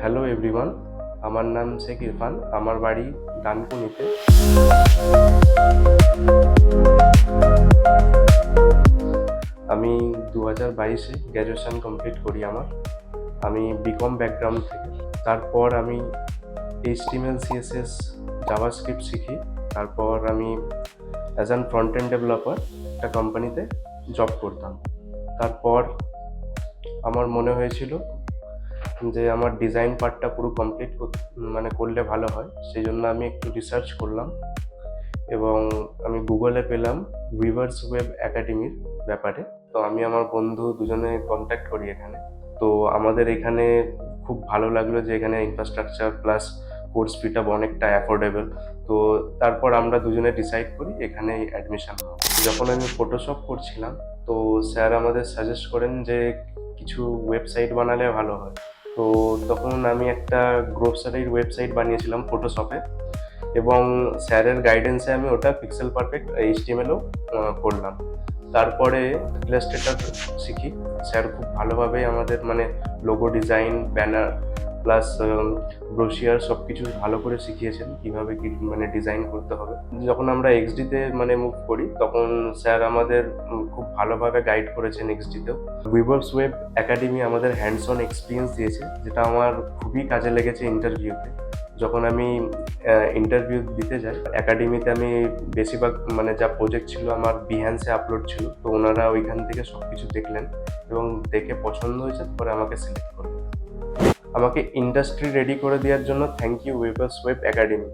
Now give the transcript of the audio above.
Hello everyone, আমার নাম শেখ ইরফান। আমার বাড়ি ডানকুনিতে। আমি 2022-এ গ্র্যাজুয়েশন কমপ্লিট করি আমি বিকম ব্যাকগ্রাউন্ড থেকে। তারপর আমি HTML, CSS, জাভাস্ক্রিপ্ট শিখি। তারপর আমি as an front end developer একটা কোম্পানিতে জব করতাম। তারপর আমার মনে হয়েছিল যে আমার ডিজাইন পার্টটা পুরো কমপ্লিট করলে ভালো হয়। সেই জন্য আমি একটু রিসার্চ করলাম এবং আমি গুগলে পেলাম উইভার্স ওয়েব একাডেমির ব্যাপারে। তো আমি আমার বন্ধু দুজনে কন্ট্যাক্ট করি এখানে। তো আমাদের এখানে খুব ভালো লাগলো যে এখানে ইনফ্রাস্ট্রাকচার প্লাস কোর্স ফিটা অনেকটা অ্যাফোর্ডেবল। তো তারপর আমরা দুজনে ডিসাইড করি এখানে অ্যাডমিশন হবো। যখন আমি ফটোশপ করছিলাম তো স্যার আমাদের সাজেস্ট করেন যে কিছু ওয়েবসাইট বানালে ভালো হয়। তো তখন আমি একটা গ্রোসারির ওয়েবসাইট বানিয়েছিলাম ফটোশপে এবং স্যারের গাইডেন্সে আমি ওটা পিক্সেল পারফেক্ট HTML-ও করলাম। তারপরে ইলাস্ট্রেটর শিখি। স্যার খুব ভালোভাবে আমাদের logo design, banner plus brochure সব কিছু ভালো করে শিখিয়েছেন কীভাবে কি ডিজাইন করতে হবে। যখন আমরা XD-তে মুভ করি তখন স্যার আমাদের খুব ভালোভাবে গাইড করেছেন XD-তেও। উইভার্স ওয়েব একাডেমি আমাদের হ্যান্ডস অন এক্সপিরিয়েন্স দিয়েছে, যেটা আমার খুবই কাজে লেগেছে ইন্টারভিউতে। যখন আমি ইন্টারভিউ দিতে যাই একাডেমিতে, আমি বেশিরভাগ যা প্রজেক্ট ছিল আমার বিহ্যান্সে আপলোড ছিল। তো ওনারা ওইখান থেকে সব কিছু দেখলেন এবং দেখে পছন্দ হয়েছে, পরে আমাকে সিলেক্ট করলেন। আমাকে ইন্ডাস্ট্রি রেডি করে দেওয়ার জন্য thank you weavers web academy.